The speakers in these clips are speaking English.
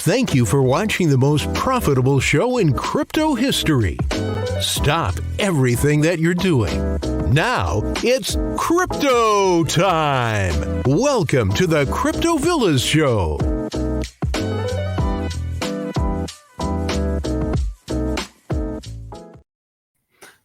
Thank you for watching the most profitable show in crypto history. Stop everything that you're doing. Now it's crypto time. Welcome to the Crypto Villas Show.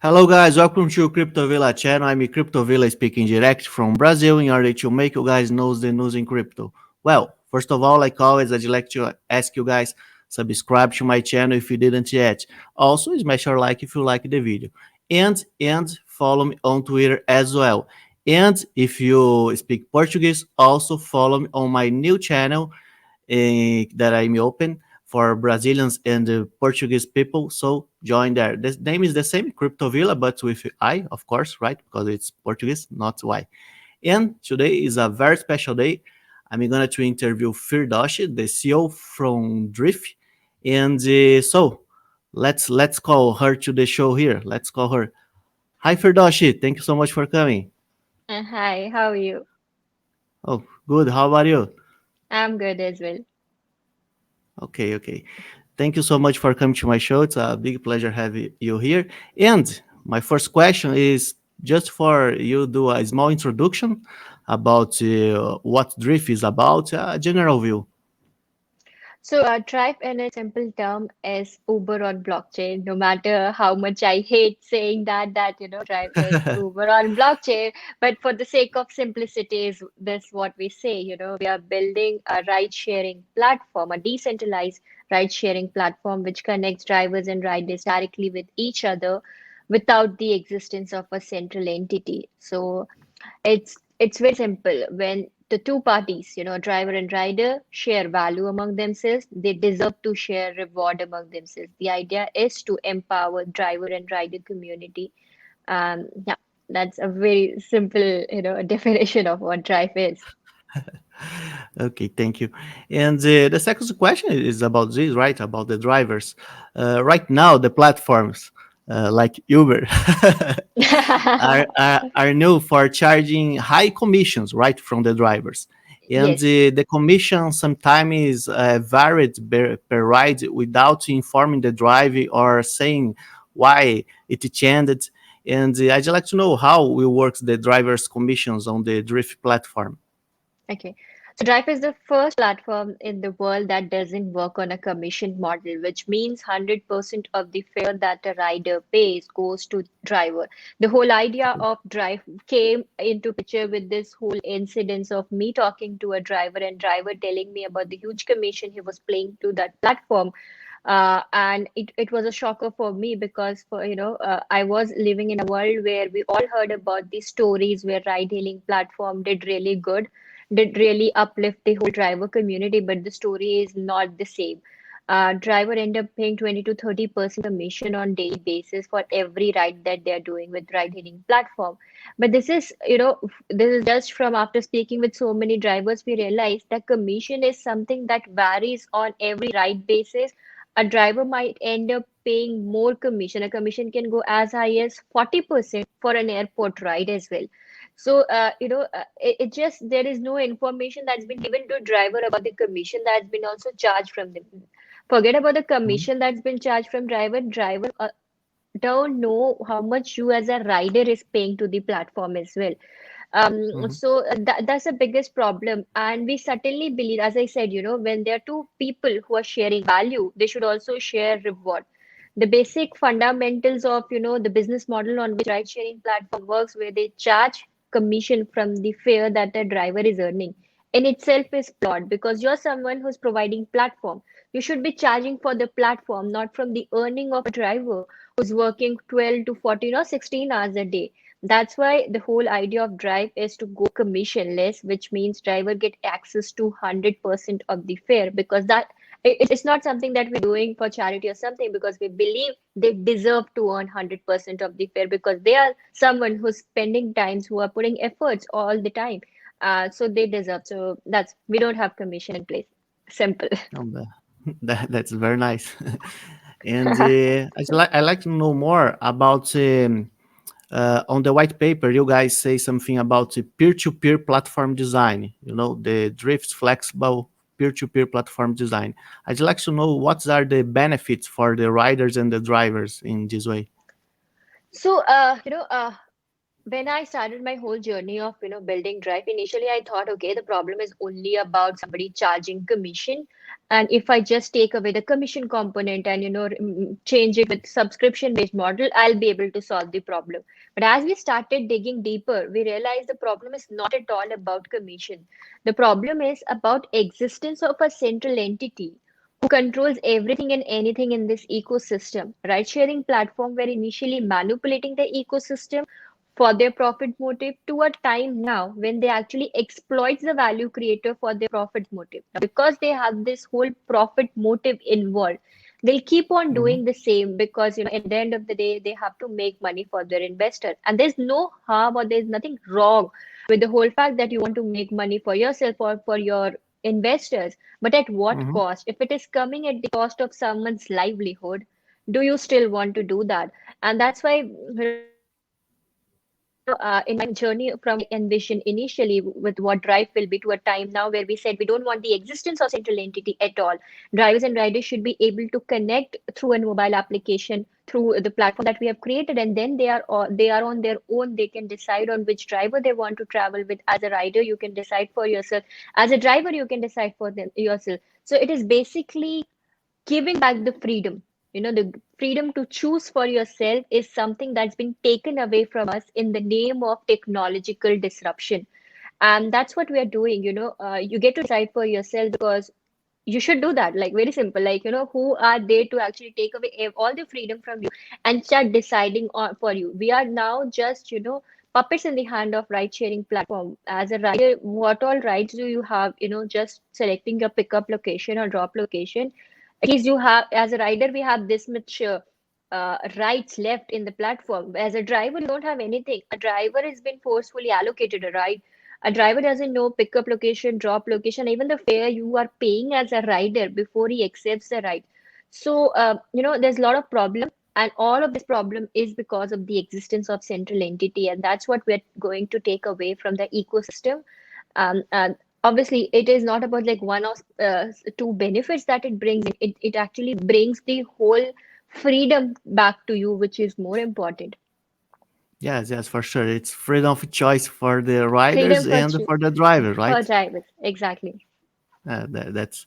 Hello guys, welcome to Crypto Villa channel. I'm Crypto Villa speaking direct from Brazil in order to make you guys know the news in crypto. Well, first of all, like always, I'd like to ask you guys, subscribe to my channel if you didn't yet. Also, smash your like if you like the video. And follow me on Twitter as well. And if you speak Portuguese, also follow me on my new channel that I'm open for Brazilians and Portuguese people, so join there. The name is the same, Crypto Villa, but with I, of course, right? Because it's Portuguese, not Y. And today is a very special day. I'm going to interview FIRDOSH, the CEO from DRIFE. And so let's call her to the show here. Let's call her. Hi, FIRDOSH. Thank you so much for coming. Hi, how are you? Oh, good. How about you? I'm good as well. Okay. Thank you so much for coming to my show. It's a big pleasure having you here. And my first question is just for you to do a small introduction about what DRIFE is about, a general view. So, DRIFE in a simple term is Uber on blockchain. No matter how much I hate saying that DRIFE is Uber on blockchain, but for the sake of simplicity, is this what we say? We are building a ride-sharing platform, a decentralized ride-sharing platform which connects drivers and riders directly with each other without the existence of a central entity. So, it's very simple. When the two parties, driver and rider, share value among themselves, they deserve to share reward among themselves. The idea is to empower driver and rider community. Yeah, that's a very simple, definition of what DRIFE is. Okay, thank you. And the second question is about this, right? About the drivers. Right now, the platforms like Uber are known for charging high commissions, right, from the drivers. And Yes. the commission sometimes varied per ride without informing the driver or saying why it changed. And I'd like to know how it works the drivers' commissions on the DRIFE platform. Okay. So DRIFE is the first platform in the world that doesn't work on a commission model, which means 100% of the fare that a rider pays goes to driver. The whole idea of DRIFE came into picture with this whole incidence of me talking to a driver and driver telling me about the huge commission he was paying to that platform. And it was a shocker for me because I was living in a world where we all heard about these stories where ride hailing platform did really uplift the whole driver community, but the story is not the same. Driver end up paying 20 to 30% commission on daily basis for every ride that they're doing with ride hailing platform. But this is just from after speaking with so many drivers, we realized that commission is something that varies on every ride basis. A driver might end up paying more commission. A commission can go as high as 40% for an airport ride as well. So, it just there is no information that's been given to driver about the commission that's been also charged from them. Forget about the commission that's been charged from driver. Driver don't know how much you as a rider is paying to the platform as well. So that's the biggest problem. And we certainly believe, as I said, when there are two people who are sharing value, they should also share reward. The basic fundamentals of, the business model on which ride sharing platform works, where they charge commission from the fare that the driver is earning, in itself is flawed because you're someone who's providing platform. You should be charging for the platform, not from the earning of a driver who's working 12 to 14 or 16 hours a day. That's why the whole idea of DRIFE is to go commissionless, which means driver get access to 100% of the fare, because it's not something that we're doing for charity or something, because we believe they deserve to earn 100% of the fare because they are someone who's spending times, who are putting efforts all the time. So they deserve. So we don't have commission in place. Simple. That's very nice. And I'd like to know more about on the white paper. You guys say something about peer-to-peer platform design. The DRIFE's flexible peer-to-peer platform design. I'd like to know what are the benefits for the riders and the drivers in this way. So, when I started my whole journey of building Drive, initially I thought, okay, the problem is only about somebody charging commission, and if I just take away the commission component and change it with subscription-based model, I'll be able to solve the problem. But as we started digging deeper, we realized the problem is not at all about commission. The problem is about existence of a central entity who controls everything and anything in this ecosystem. Ride-sharing platform were initially manipulating the ecosystem for their profit motive to a time now when they actually exploit the value creator for their profit motive. Now, because they have this whole profit motive involved, they'll keep on doing the same because at the end of the day they have to make money for their investor. And there's no harm or there's nothing wrong with the whole fact that you want to make money for yourself or for your investors, but at what cost? If it is coming at the cost of someone's livelihood, do you still want to do that? And that's why in my journey from envision initially with what Drive will be to a time now where we said we don't want the existence of central entity at all. Drivers and riders should be able to connect through a mobile application through the platform that we have created, and then they are on their own. They can decide on which driver they want to travel with. As a rider, you can decide for yourself. As a driver, you can decide for them yourself. So it is basically giving back the freedom. The freedom to choose for yourself is something that's been taken away from us in the name of technological disruption. And that's what we are doing. You get to decide for yourself because you should do that. Like, very simple. Like, who are they to actually take away all the freedom from you and start deciding for you? We are now just, puppets in the hand of ride sharing platform. As a rider, what all rides do you have? Just selecting your pickup location or drop location. At least you have, as a rider, we have this much rights left in the platform. As a driver, you don't have anything. A driver has been forcefully allocated a ride. A driver doesn't know pickup location, drop location, even the fare you are paying as a rider before he accepts the ride. So, there's a lot of problem, and all of this problem is because of the existence of central entity, and that's what we're going to take away from the ecosystem. And obviously, it is not about like one or two benefits that it brings. It actually brings the whole freedom back to you, which is more important. Yes, for sure. It's freedom of choice for the riders and for the driver, right? For drivers, exactly. That's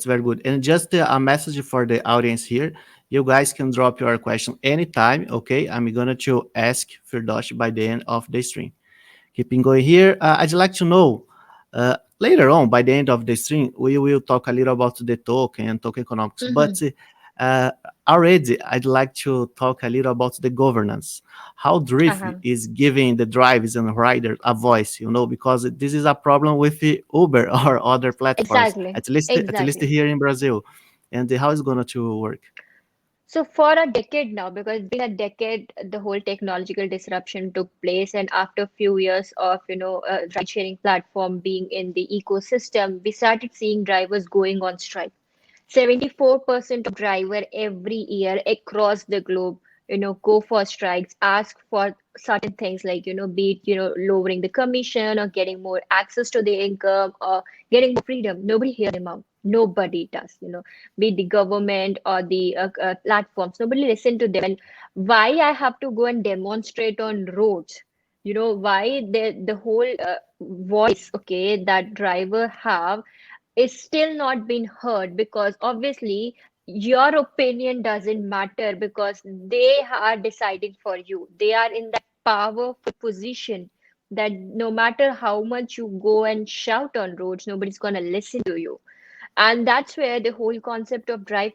very good. And just a message for the audience here. You guys can drop your question anytime, okay? I'm going to ask FIRDOSH by the end of the stream. Keeping going here, I'd like to know, later on, by the end of the stream, we will talk a little about the token and token economics. But already, I'd like to talk a little about the governance. How DRIFE is giving the drivers and riders a voice, because this is a problem with the Uber or other platforms, at least here in Brazil. And how is it going to work? So for a decade now, because it's been a decade, the whole technological disruption took place, and after a few years of ride-sharing platform being in the ecosystem, we started seeing drivers going on strike. 74% of driver every year across the globe, go for strikes, ask for certain things like, be it, lowering the commission or getting more access to the income or getting more freedom. Nobody hears them out. Nobody does, be it the government or the platforms. Nobody listen to them. And why I have to go and demonstrate on roads? Why the whole voice, okay, that driver have is still not being heard, because obviously your opinion doesn't matter because they are deciding for you. They are in that powerful position that no matter how much you go and shout on roads, nobody's going to listen to you. And that's where the whole concept of drive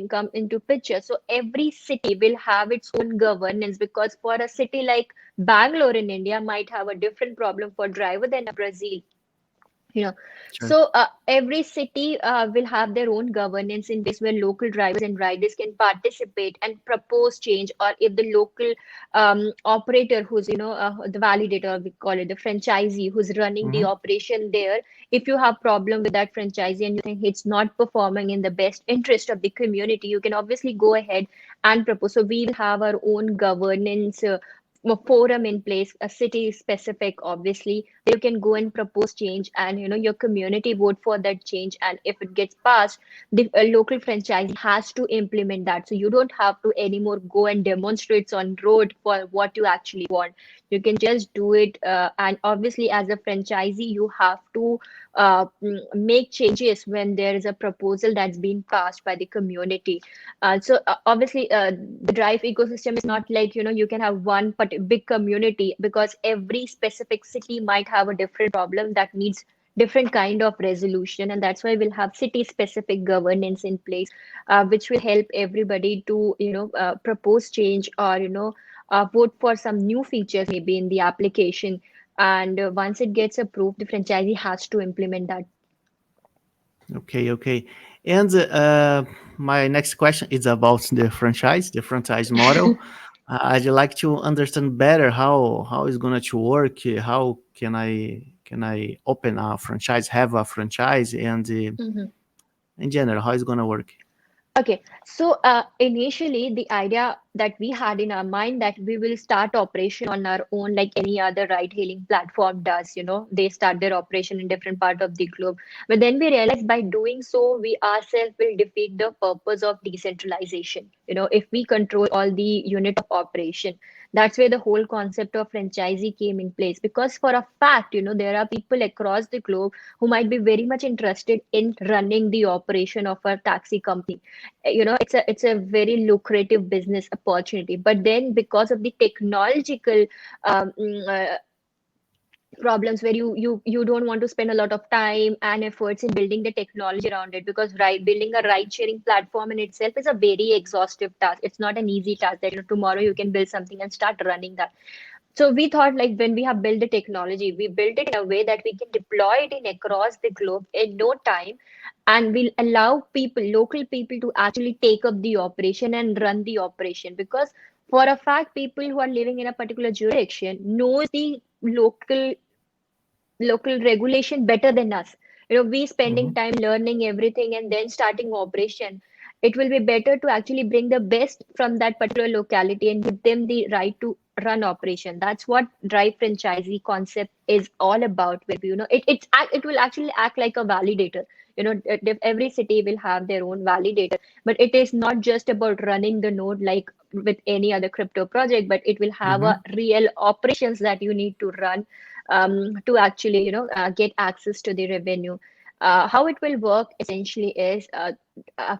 come into picture. So every city will have its own governance, because for a city like Bangalore in India might have a different problem for driver than a Brazil. Sure. So every city will have their own governance in ways where local drivers and riders can participate and propose change, or if the local operator who's the validator, we call it the franchisee, who's running the operation there, if you have problem with that franchisee and you think it's not performing in the best interest of the community, you can obviously go ahead and propose. So we will have our own governance forum in place, a city specific, obviously. You can go and propose change, and your community vote for that change. And if it gets passed, the local franchisee has to implement that. So you don't have to anymore go and demonstrate on road for what you actually want. You can just do it. And obviously, as a franchisee, you have to make changes when there is a proposal that's been passed by the community. Obviously, the DRIFE ecosystem is not like, you can have one big community, because every specific city might have a different problem that needs different kind of resolution. And that's why we'll have city specific governance in place, which will help everybody to, propose change, or, vote for some new features maybe in the application. And once it gets approved, the franchisee has to implement that. Okay. And my next question is about the franchise model. I'd like to understand better how it's going to work. How can I open a franchise, have a franchise, and in general, how it's going to work? Okay, so initially the idea that we had in our mind that we will start operation on our own, like any other ride-hailing platform does. They start their operation in different part of the globe. But then we realized by doing so, we ourselves will defeat the purpose of decentralization. If we control all the unit of operation, that's where the whole concept of franchisee came in place. Because for a fact, there are people across the globe who might be very much interested in running the operation of a taxi company. It's a very lucrative business opportunity, but then because of the technological problems, where you don't want to spend a lot of time and efforts in building the technology around it, because building a ride sharing platform in itself is a very exhaustive task. It's not an easy task that tomorrow you can build something and start running that. So we thought, like, when we have built the technology, we built it in a way that we can deploy it in across the globe in no time, and we'll allow local people to actually take up the operation and run the operation. Because for a fact, people who are living in a particular jurisdiction knows the local regulation better than us. We spending time learning everything and then starting operation. It will be better to actually bring the best from that particular locality and give them the right to run operation. That's what drive franchisee concept is all about. Where it will actually act like a validator. Every city will have their own validator, but it is not just about running the node like with any other crypto project, but it will have a real operations that you need to run to actually get access to the revenue. How it will work essentially is,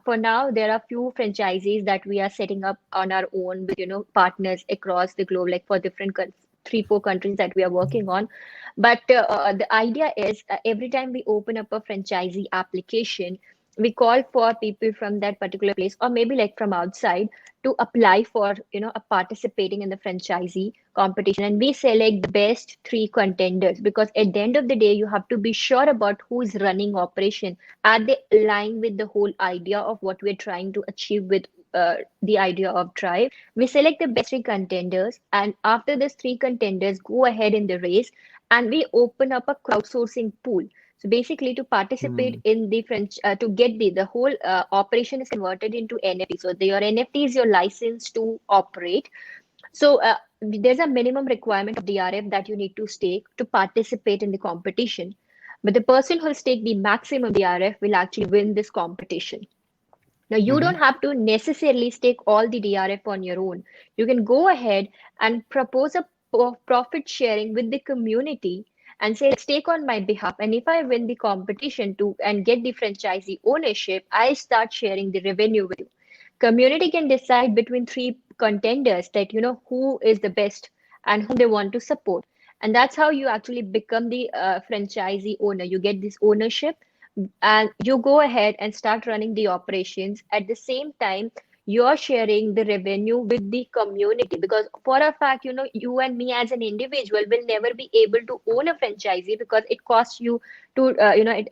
for now there are few franchisees that we are setting up on our own with partners across the globe, like for different 3-4 countries that we are working on. But the idea is, every time we open up a franchisee application, we call for people from that particular place, or maybe like from outside, to apply for participating in the franchisee competition. And we select the best 3 contenders, because at the end of the day, you have to be sure about who is running operation. Are they aligned with the whole idea of what we're trying to achieve with the idea of drive? We select the best 3 contenders, and after these 3 contenders go ahead in the race, and we open up a crowdsourcing pool. So basically, to participate in the to get the whole operation is converted into NFT. So your NFT is your license to operate. So there's a minimum requirement of DRF that you need to stake to participate in the competition. But the person who will stake the maximum DRF will actually win this competition. Now, you don't have to necessarily stake all the DRF on your own. You can go ahead and propose a profit sharing with the community and say, stake on my behalf. And if I win the competition and get the franchisee ownership, I start sharing the revenue with you. Community can decide between 3 contenders that, who is the best and whom they want to support. And that's how you actually become the franchisee owner. You get this ownership, and you go ahead and start running the operations. At the same time, you're sharing the revenue with the community, because for a fact, you and me as an individual will never be able to own a franchisee, because it costs you to,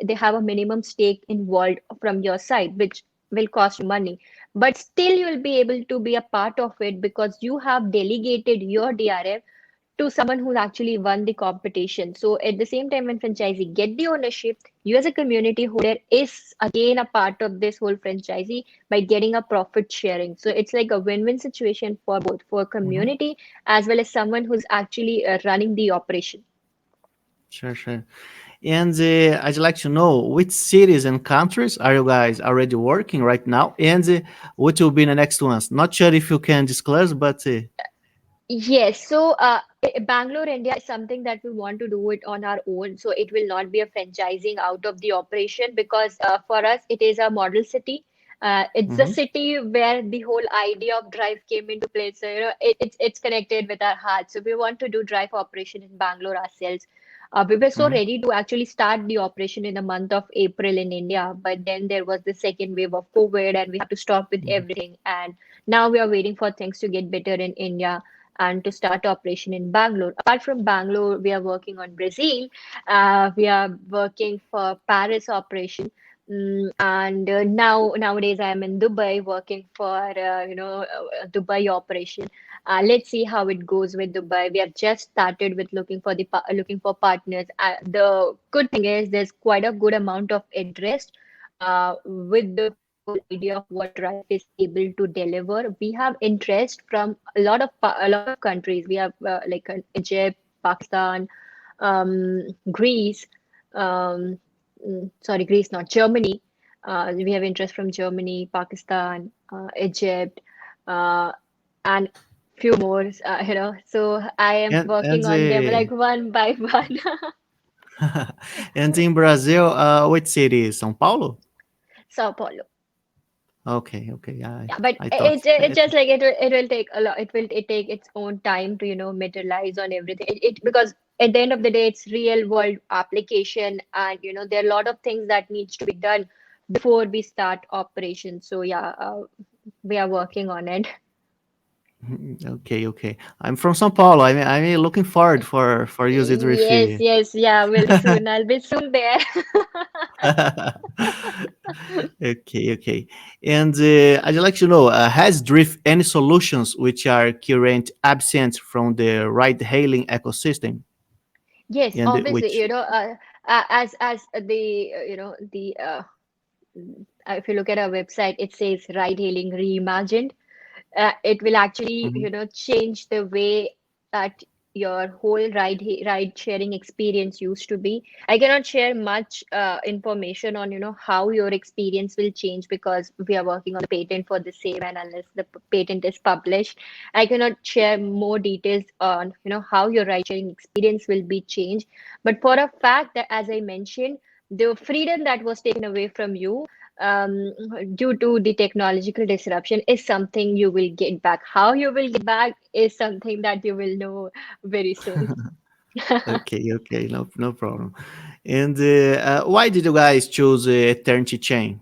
they have a minimum stake involved from your side, which will cost money. But still, you will be able to be a part of it, because you have delegated your DRF to someone who actually won the competition. So at the same time, when franchisee get the ownership, you as a community holder is again a part of this whole franchisee by getting a profit sharing. So it's like a win-win situation for both, for Mhm. community as well as someone who's actually running the operation. Sure, sure. And I'd like to know which cities and countries are you guys already working right now, and what will be the next ones? Not sure if you can disclose, but Yes, so Bangalore, India is something that we want to do it on our own. So it will not be a franchising out of the operation because for us, it is a model city. It's a mhm, city where the whole idea of Drive came into place. So, it's connected with our heart. So we want to do Drive operation in Bangalore ourselves. We were so mhm, ready to actually start the operation in the month of April in India, but then there was the second wave of COVID and we had to stop with mhm. everything. And now we are waiting for things to get better in India and to start operation in Bangalore. Apart from Bangalore, we are working on Brazil. We are working for Paris operation. And nowadays I am in Dubai working for Dubai operation. Let's see how it goes with Dubai. We have just started with looking for partners. The good thing is there's quite a good amount of interest with the whole idea of what Drive is able to deliver. We have interest from a lot of countries. We have Egypt, Pakistan, Greece. Um, Sorry, Greece, not Germany. We have interest from Germany, Pakistan, Egypt, uh, and few more. So I am And working on them like one by one. and in Brazil, which city? São Paulo? Sao Paulo. Okay, okay. I Yeah, but I thought it just like it will take a lot. It take its own time to materialize on everything. Because at the end of the day, it's real world application, and there are a lot of things that needs to be done before we start operations. So yeah, we are working on it. okay, okay. I'm from São Paulo. I'm looking forward for using Yes, DRIFE. yes, yeah. Will soon. I'll be soon there. Okay, okay. And I'd like to know, has DRIFE any solutions which are current absent from the ride-hailing ecosystem? Yes, And obviously, which? as the the if you look at our website, it says ride hailing reimagined. It will actually Mhm, change the way that your whole ride sharing experience used to be. I cannot share much information on how your experience will change because we are working on the patent for the same, and unless the patent is published, I cannot share more details on how your ride sharing experience will be changed. But for a fact that, as I mentioned, the freedom that was taken away from you um, due to the technological disruption is something you will get back. How you will get back is something that you will know very soon. okay, okay, no problem. And why did you guys choose Eternity Chain?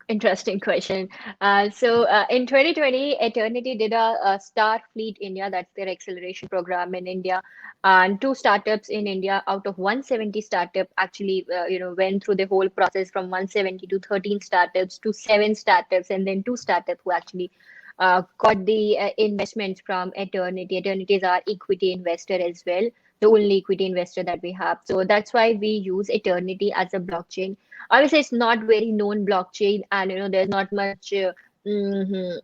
Interesting question. In 2020, Eternity did a Star Fleet India, that's their acceleration program in India, and two startups in India out of 170 startup actually, went through the whole process from 170 to 13 startups to seven startups, and then two startups who actually got the investments from Eternity. Eternity is our equity investor as well, the only equity investor that we have. So that's why we use Eternity as a blockchain. Obviously, it's not very known blockchain, and there's not much mhm,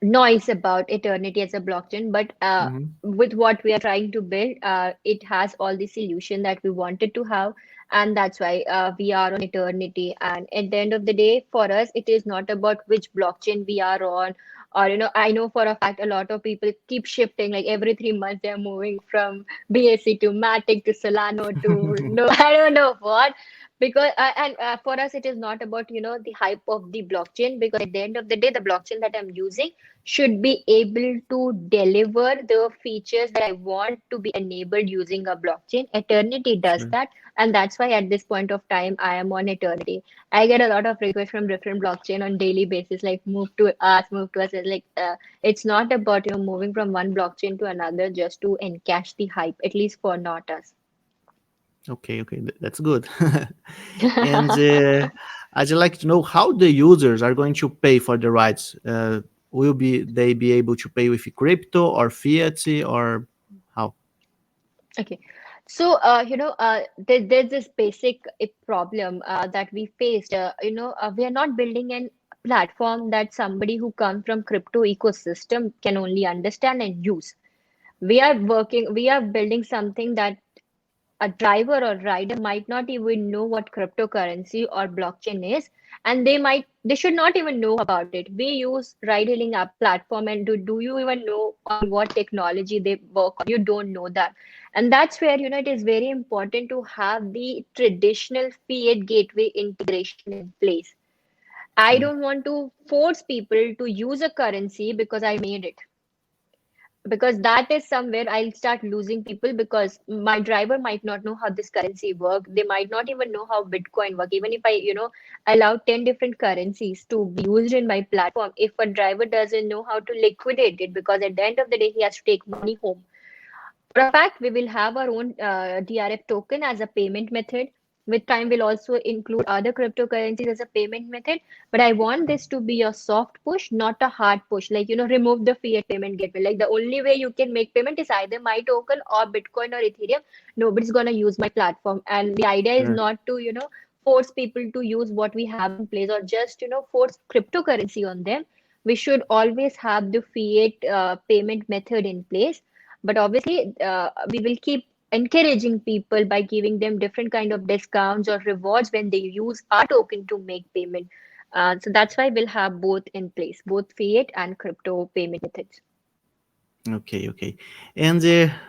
noise about Eternity as a blockchain. But Mhm. with what we are trying to build, it has all the solution that we wanted to have, and that's why we are on Eternity. And at the end of the day, for us, it is not about which blockchain we are on. Or I know for a fact a lot of people keep shifting. Like every 3 months, they're moving from BSC to Matic to Solano to no, I don't know what. Because and for us, it is not about the hype of the blockchain. Because at the end of the day, the blockchain that I'm using should be able to deliver the features that I want to be enabled using a blockchain. Eternity does Sure. that, and that's why at this point of time I am on Eternity. I get a lot of requests from different blockchain on daily basis, like move to us, move to us. It's like it's not about moving from one blockchain to another just to encash the hype, at least for not us. Okay, okay, that's good. And I'd like to know how the users are going to pay for the rights. Will be they be able to pay with crypto or fiat or? Okay. So, there's this basic problem that we faced. We are not building an platform that somebody who comes from crypto ecosystem can only understand and use. We are building something that a driver or rider might not even know what cryptocurrency or blockchain is, and they should not even know about it. We use ride hailing app platform, and do you even know on what technology they work on? You don't know that. And that's where, it is very important to have the traditional fiat gateway integration in place. I Okay. don't want to force people to use a currency because I made it, because that is somewhere I'll start losing people, because my driver might not know how this currency work. They might not even know how Bitcoin work. Even if I, allow 10 different currencies to be used in my platform, if a driver doesn't know how to liquidate it, because at the end of the day, he has to take money home. For a fact, we will have our own DRF token as a payment method. With time, we'll also include other cryptocurrencies as a payment method. But I want this to be a soft push, not a hard push. Like, remove the fiat payment gateway. Like, the only way you can make payment is either my token or Bitcoin or Ethereum. Nobody's going to use my platform. And the idea is Sure. not to, force people to use what we have in place, or just, force cryptocurrency on them. We should always have the fiat payment method in place, but obviously we will keep encouraging people by giving them different kind of discounts or rewards when they use our token to make payment. So that's why we'll have both in place, both fiat and crypto payment methods. Okay, okay. And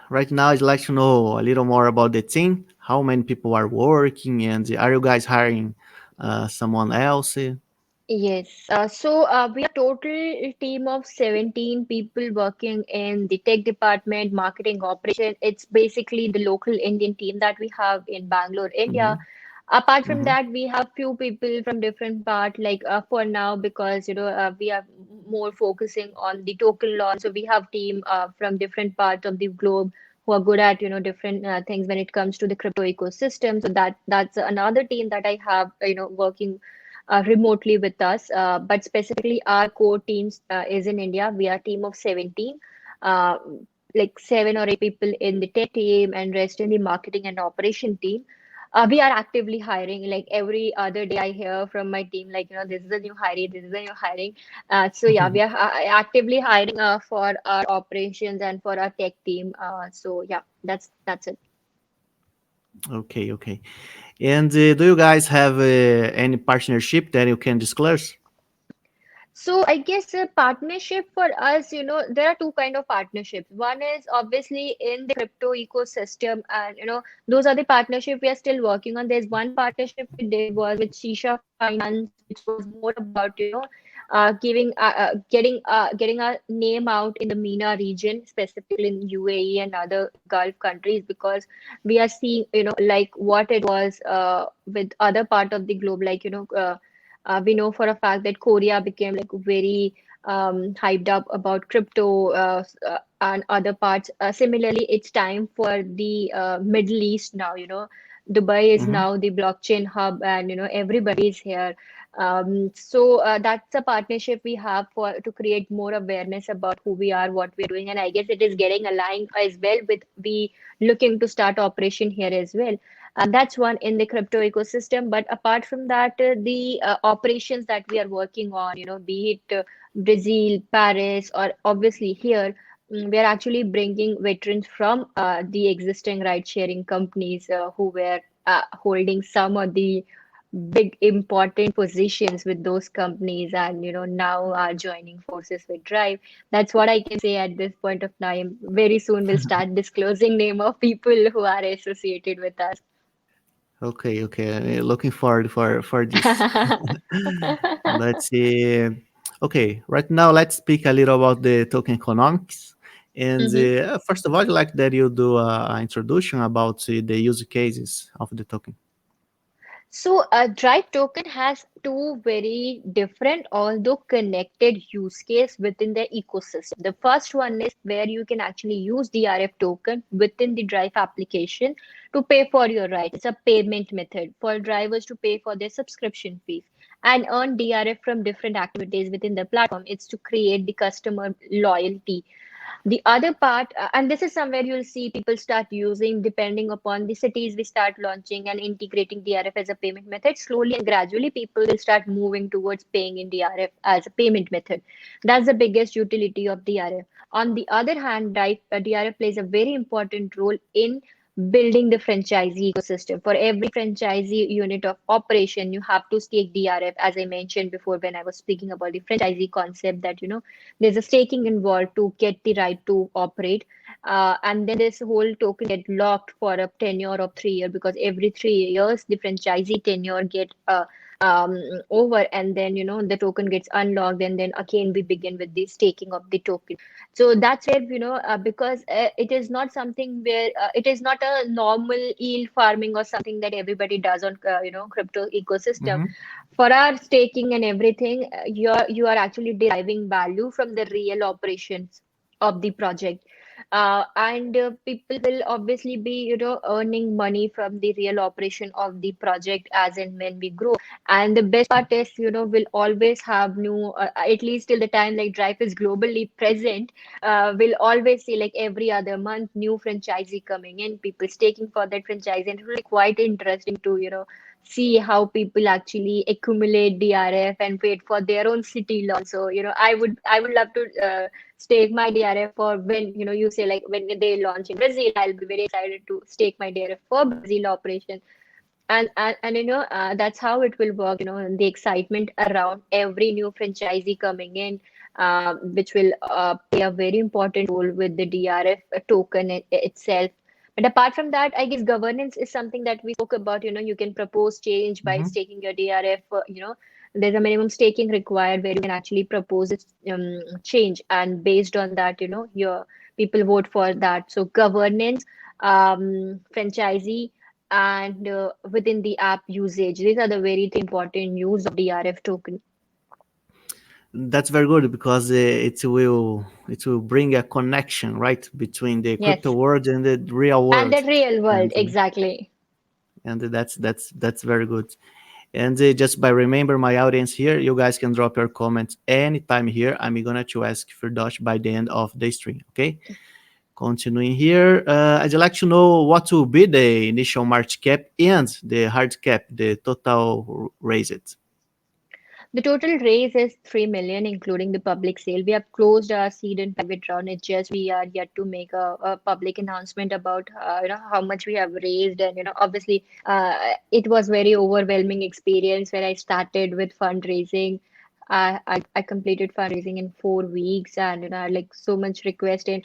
right now, I'd like to know a little more about the team. How many people are working, and are you guys hiring someone else? Yes. We are total team of 17 people working in the tech department, marketing operation. It's basically the local Indian team that we have in Bangalore, India. Mm-hmm. Apart from Mm-hmm. that, we have few people from different part, like for now, because we are more focusing on the token launch. So we have team from different parts of the globe who are good at different things when it comes to the crypto ecosystem. So that's another team that I have working remotely with us. But specifically, our core teams is in India. We are a team of 17, uh, like 7 or 8 people in the tech team and rest in the marketing and operation team. We are actively hiring. Like every other day, I hear from my team, like, this is a new hiring, this is a new hiring. So yeah, we are actively hiring for our operations and for our tech team. So yeah, that's it. Okay, okay. And do you guys have any partnership that you can disclose? So I guess a partnership for us, there are two kind of partnerships. One is obviously in the crypto ecosystem, and those are the partnership we are still working on. There's one partnership we did was with Shisha Finance, which was more about getting our name out in the MENA region, specifically in UAE and other Gulf countries, because we are seeing like what it was with other part of the globe, like we know for a fact that Korea became like very hyped up about crypto and other parts. Similarly, it's time for the Middle East now. Dubai is Mm-hmm. now the blockchain hub, and everybody is here. So that's a partnership we have for to create more awareness about who we are, what we're doing, and I guess it is getting aligned as well with we looking to start operation here as well. And that's one in the crypto ecosystem. But apart from that, the operations that we are working on, be it Brazil, Paris, or obviously here, we are actually bringing veterans from the existing ride-sharing companies who were holding some of the big important positions with those companies, and now are joining forces with Drive. That's what I can say at this point of time. Very soon we'll start disclosing name of people who are associated with us. Okay, okay. Looking forward for this. Let's see. Okay, right now let's speak a little about the token economics. And Mhm. first of all, I'd like that you do an introduction about the use cases of the token. So a Drive token has two very different, although connected use case within the ecosystem. The first one is where you can actually use DRF token within the Drive application to pay for your ride. It's a payment method for drivers to pay for their subscription fees and earn DRF from different activities within the platform. It's to create the customer loyalty. The other part, and this is somewhere you'll see people start using, depending upon the cities we start launching and integrating DRF as a payment method. Slowly and gradually, people will start moving towards paying in DRF as a payment method. That's the biggest utility of DRF. On the other hand, DRF plays a very important role in building the franchisee ecosystem. For every franchisee unit of operation, you have to stake DRF, as I mentioned before when I was speaking about the franchisee concept, that there's a staking involved to get the right to operate. And then this whole token get locked for a tenure of 3 years, because every 3 years the franchisee tenure get over, and then the token gets unlocked, and then again we begin with the staking of the token. So that's where because it is not something where it is not a normal yield farming or something that everybody does on crypto ecosystem. For our staking and everything, you are actually deriving value from the real operations of the project. And people will obviously be earning money from the real operation of the project as and when we grow. And the best part is we'll always have new at least till the time like DRIFE is globally present, we'll always see like every other month new franchisee coming in, people staking for that franchise, and it will be quite interesting to see how people actually accumulate DRF and wait for their own city launch. So I would love to stake my DRF for when you say like when they launch in Brazil. I'll be very excited to stake my DRF for Brazil operation. And that's how it will work. The excitement around every new franchisee coming in, which will play a very important role with the DRF token itself. But apart from that, I guess governance is something that we spoke about. You can propose change by staking your DRF. There's a minimum staking required where you can actually propose change, and based on that, your people vote for that. So governance, franchisee, and within the app usage, these are the very important use of DRF token. That's very good, because it will bring a connection, right, between the crypto world and the real world. And the real world, exactly. And that's very good. And just by remember my audience here, you guys can drop your comments anytime here. I'm gonna to ask FIRDOSH by the end of the stream. Okay. Continuing here, I'd like to know what will be the initial market cap and the hard cap, the total raised. The total raise is 3 million, including the public sale. We have closed our seed and private round. It's just we are yet to make a public announcent about how much we have raised, and obviously it was very overwhelming experience when I started with fundraising. I completed fundraising in 4 weeks, and I had like so much request, and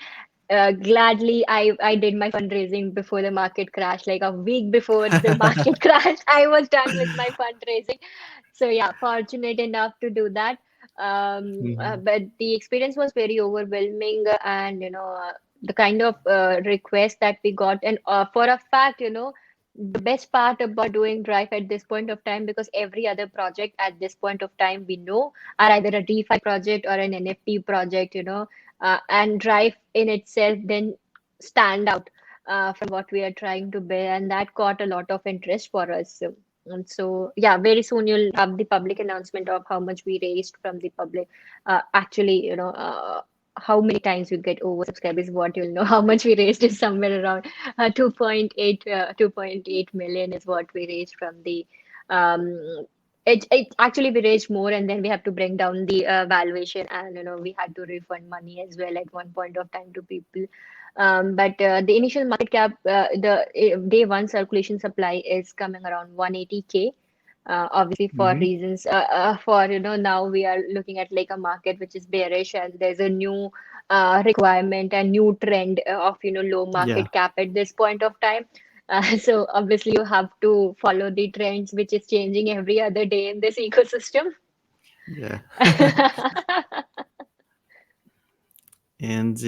gladly I did my fundraising before the market crashed. Like a week before the market crashed, I was done with my fundraising. So yeah, fortunate enough to do that. But the experience was very overwhelming, and the kind of request that we got, and for a fact, the best part about doing DRIFE at this point of time, because every other project at this point of time we know are either a DeFi project or an NFT project, and DRIFE in itself then stand out from what we are trying to build, and that caught a lot of interest for us. So yeah, very soon you'll have the public announcement of how much we raised from the public. Actually, how many times you get oversubscribed is what you'll know. How much we raised is somewhere around 2.8 million is what we raised from the it actually we raised more, and then we have to bring down the valuation, and we had to refund money as well at one point of time to people. But the initial market cap, the day one circulation supply is coming around 180K. Obviously for reasons for now we are looking at like a market which is bearish, and there's a new requirement and new trend of low market cap at this point of time. So obviously you have to follow the trends which is changing every other day in this ecosystem. Yeah. And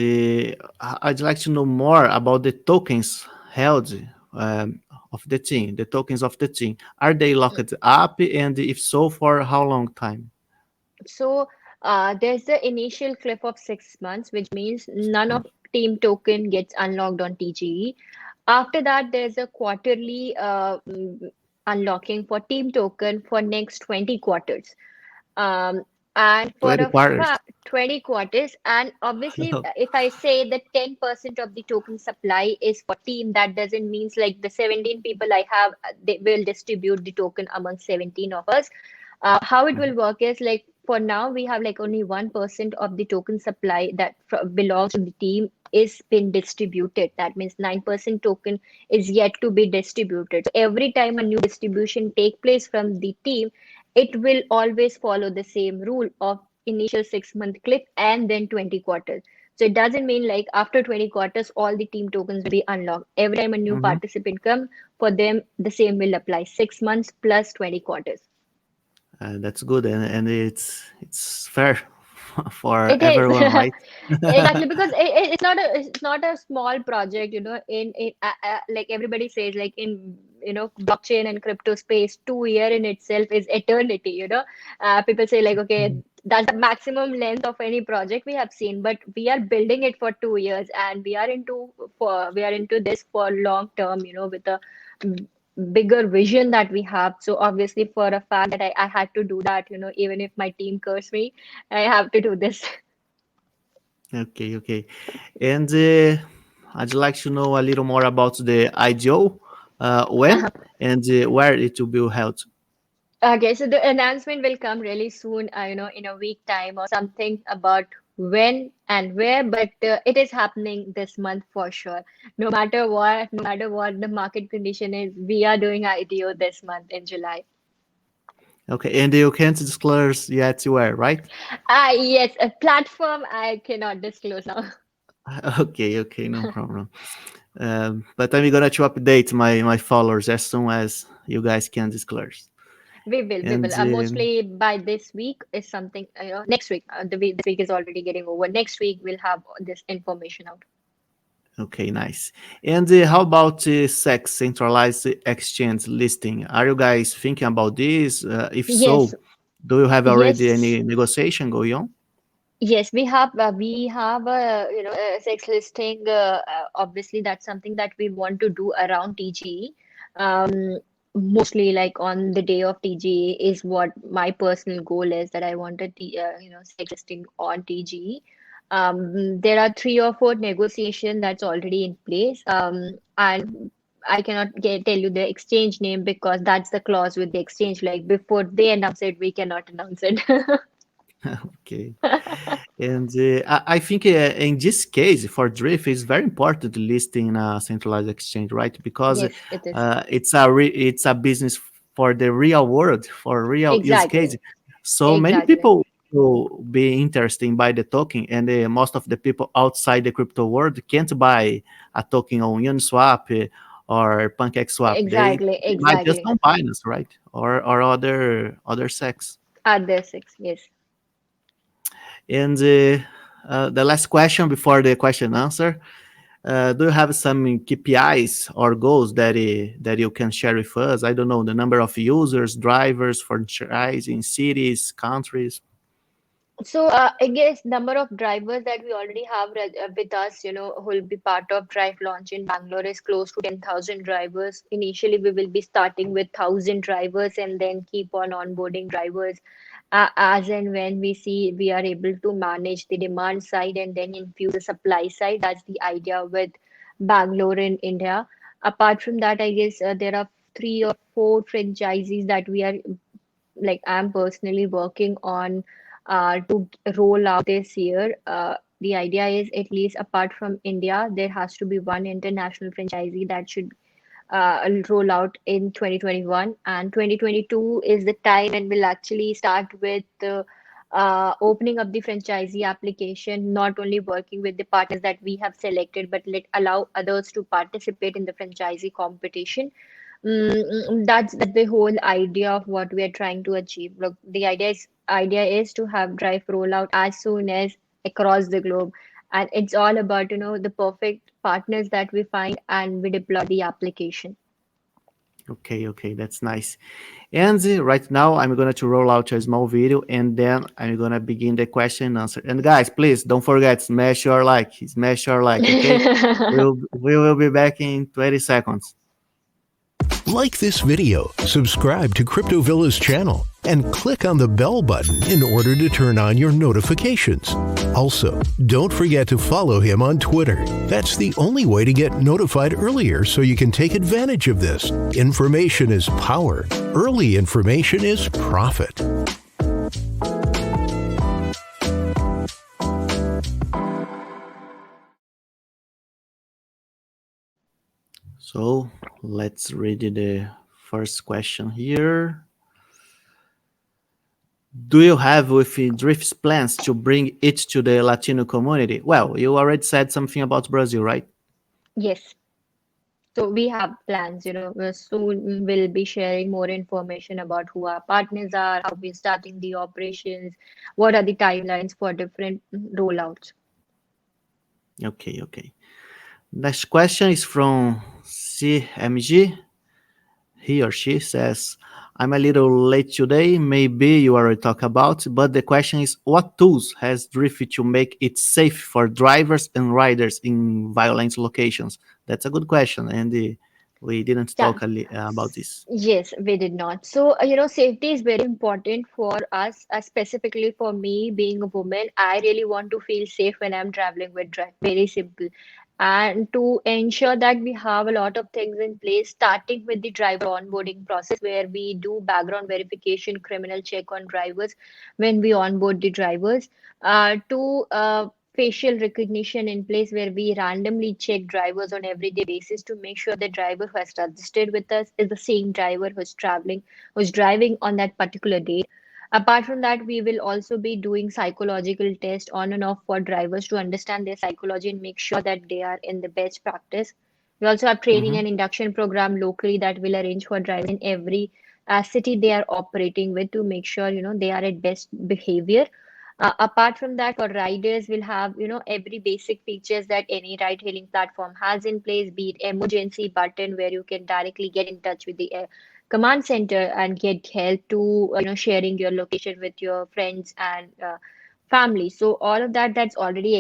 I'd like to know more about the tokens held of the team, the tokens of the team. Are they locked up? And if so, for how long time? So there's the initial cliff of 6 months, which means none of team token gets unlocked on TGE. After that, there's a quarterly unlocking for team token for next 20 quarters. And for 20 quarters. 20 quarters. And obviously, if I say that 10% of the token supply is for team, that doesn't mean like the 17 people I have, they will distribute the token among 17 of us. How it will work is like for now, we have like only 1% of the token supply that belongs to the team is been distributed. That means 9% token is yet to be distributed. So every time a new distribution take place from the team, it will always follow the same rule of initial 6-month clip and then 20 quarters. So it doesn't mean like after 20 quarters, all the team tokens will be unlocked. Every time a new participant come, for them, the same will apply. 6 months plus 20 quarters. That's good, and it's fair for It is. everyone, right? Exactly, because it's not a small project, you know. In like everybody says, like in blockchain and crypto space, 2 year in itself is eternity. You know, people say like, okay, that's the maximum length of any project we have seen, but we are building it for 2 years, and we are into this for long term. You know, with a bigger vision that we have. So obviously, for a fact that I had to do that, you know, even if my team curse me, I have to do this. Okay. And I'd like to know a little more about the IDO, when and where it will be held. Okay, so the announcement will come really soon, in a week time or something about when and where, but it is happening this month for sure. No matter what the market condition is, we are doing IDO this month in July. Okay, and you can't disclose yet where, right? Yes, a platform I cannot disclose now. Okay, no problem. But I'm gonna to update my followers as soon as you guys can disclose. We will. And Mostly by this week is something, next week. This week is already getting over. Next week we'll have this information out. okay, nice. And how about SEC, centralized exchange listing? Are you guys thinking about this? If Yes, so, do you have already yes, any negotiation going on? yes. We have a a sex listing. Obviously, that's something that we want to do around TGE. Mostly like on the day of TGE is what my personal goal is, that I wanted sex listing on TGE. There are 3 or 4 negotiation that's already in place. And I cannot tell you the exchange name because that's the clause with the exchange. Like before they announce it, we cannot announce it. Okay. And I think in this case for DRIFE, it's very important listing a centralized exchange, right? Because Yes, it is. it's a business for the real world, for real use case. Exactly. So many Exactly. people will be interested by the token, and most of the people outside the crypto world can't buy a token on Uniswap or PancakeSwap. Exactly. They buy just Exactly. on Binance, right? Or other sex. Other 6. Yes. And the last question before the question answer, do you have some KPIs or goals that you can share with us? I don't know, the number of users, drivers, franchising, cities, countries. So I guess number of drivers that we already have with us, who will be part of Drive launch in Bangalore is close to 10,000 drivers. Initially, we will be starting with 1,000 drivers and then keep on onboarding drivers as and when we see we are able to manage the demand side and then infuse the supply side. That's the idea with Bangalore in India. Apart from that, I guess there are 3 or 4 franchisees that we are like I'm personally working on to roll out this year. The idea is at least apart from India, there has to be one international franchisee that should roll out in 2021, and 2022 is the time when we'll actually start with opening up the franchisee application, not only working with the partners that we have selected, but let allow others to participate in the franchisee competition. That's the whole idea of what we are trying to achieve. Look, the idea is to have Drive rollout as soon as across the globe, and it's all about the perfect partners that we find and we deploy the application. Okay, that's nice. And right now, I'm going to roll out a small video, and then I'm going to begin the question and answer. And guys, please don't forget, smash your like, okay? We will be back in 20 seconds. Like this video, subscribe to Crypto Villa's channel, and click on the bell button in order to turn on your notifications. Also, don't forget to follow him on Twitter. That's the only way to get notified earlier so you can take advantage of this. Information is power. Early information is profit. So let's read the first question here. Do you have with DRIFE's plans to bring it to the Latino community? Well, you already said something about Brazil, right? Yes. So we have plans, soon we'll be sharing more information about who our partners are, how we're starting the operations, what are the timelines for different rollouts. Okay. Next question is from CMG. He or she says, I'm a little late today, maybe you already talked about, but the question is, what tools has DRIFE to make it safe for drivers and riders in violent locations? That's a good question, and we didn't Yeah. talk about this. Yes, we did not. So, safety is very important for us, specifically for me being a woman. I really want to feel safe when I'm traveling with drive. Very simple. And to ensure that we have a lot of things in place, starting with the driver onboarding process, where we do background verification, criminal check on drivers when we onboard the drivers, to facial recognition in place where we randomly check drivers on everyday basis to make sure the driver who has registered with us is the same driver who's driving on that particular date. Apart from that, we will also be doing psychological tests on and off for drivers to understand their psychology and make sure that they are in the best practice. We also have training and induction program locally that will arrange for drivers in every city they are operating with to make sure they are at best behavior. Apart from that, for riders, we'll have every basic features that any ride-hailing platform has in place, be it emergency button where you can directly get in touch with the command center and get help to sharing your location with your friends and family. So all of that's already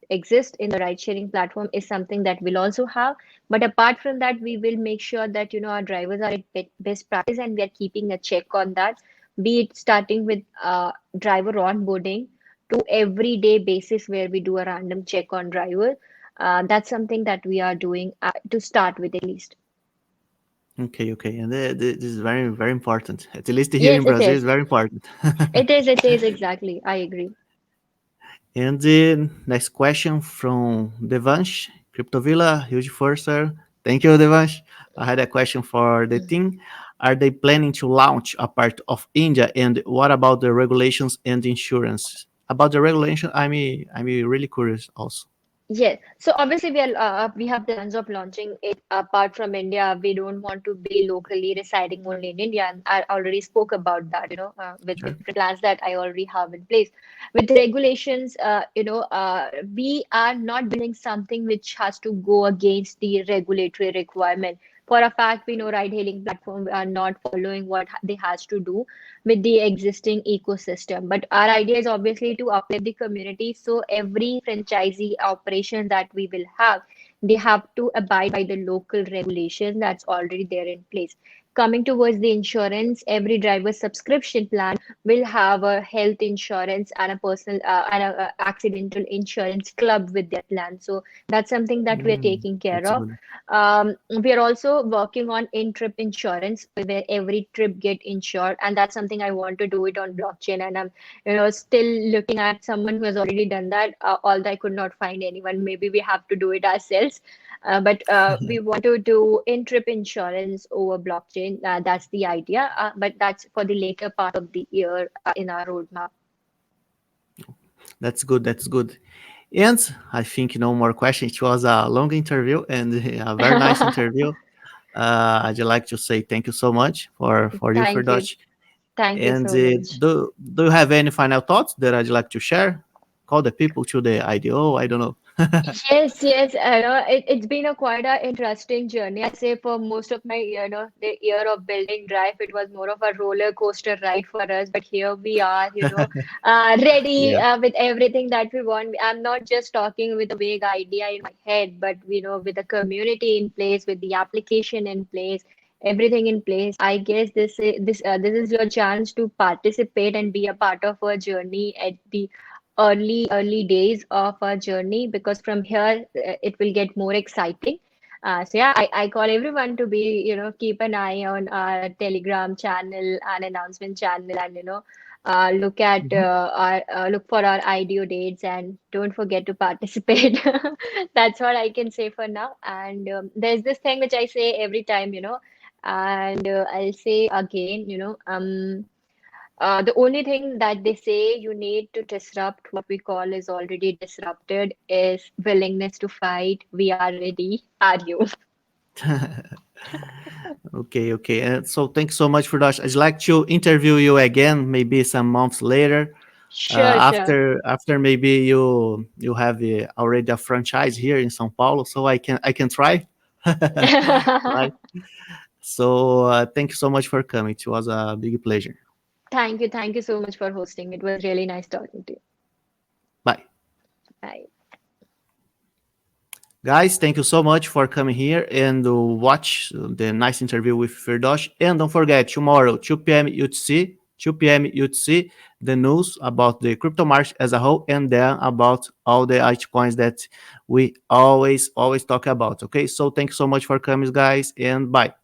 exist in the ride-sharing platform is something that we'll also have. But apart from that, we will make sure that our drivers are at best practice and we are keeping a check on that, be it starting with driver onboarding to everyday basis where we do a random check on driver. That's something that we are doing to start with at least. Okay, and this is very, very important. At least here Yes, in it Brazil, it's is. very important. It is exactly. I agree. And the next question from Devansh, CryptoVilla, huge forcer. Thank you, Devansh. I had a question for the team. Are they planning to launch a part of India? And what about the regulations and insurance? About the regulation, I'm really curious also. Yes. So obviously we have plans of launching it apart from India. We don't want to be locally residing only in India, and I already spoke about that. With Sure. different plans that I already have in place. With regulations, we are not building something which has to go against the regulatory requirement. For a fact, we know ride-hailing platforms are not following what they has to do with the existing ecosystem. But our idea is obviously to uplift the community. So every franchisee operation that we will have, they have to abide by the local regulation that's already there in place. Coming towards the insurance, every driver subscription plan will have a health insurance and a personal and a accidental insurance club with their plan. So that's something that we're taking care That's of. good. We are also working on in-trip insurance where every trip get insured, and that's something I want to do it on blockchain. And I'm, still looking at someone who has already done that. Although I could not find anyone, maybe we have to do it ourselves. But we want to do in-trip insurance over blockchain. That's the idea. But that's for the later part of the year in our roadmap. That's good. And I think no more questions. It was a long interview and a very nice interview. I'd like to say thank you so much for you, Thank you. FIRDOSH. Thank you And so much. do you have any final thoughts that I'd like to share? Call the people to the IDO. I don't know. Yes. It's been a quite a interesting journey. I say for most of my, the year of building Drive, it was more of a roller coaster ride for us. But here we are, ready Yeah. with everything that we want. I'm not just talking with a vague idea in my head, but with the community in place, with the application in place, everything in place. I guess this is your chance to participate and be a part of our journey at the early days of our journey, because from here it will get more exciting. So yeah, I call everyone to be, keep an eye on our Telegram channel and announcement channel, and look for our IDO dates, and don't forget to participate. That's what I can say for now. And there's this thing which I say every time, and I'll say again, the only thing that they say you need to disrupt what we call is already disrupted is willingness to fight. We are ready. Are you? Okay. So thanks so much, FIRDOSH. I'd like to interview you again, maybe some months later. Sure, sure. After maybe you have already a franchise here in São Paulo, so I can try. Right. So thank you so much for coming. It was a big pleasure. Thank you so much for hosting. It was really nice talking to you. Bye. Bye. Guys, thank you so much for coming here and watch the nice interview with FIRDOSH. And don't forget, tomorrow, 2 p.m. UTC, the news about the crypto market as a whole, and then about all the altcoins that we always talk about. Okay, so thank you so much for coming, guys, and bye.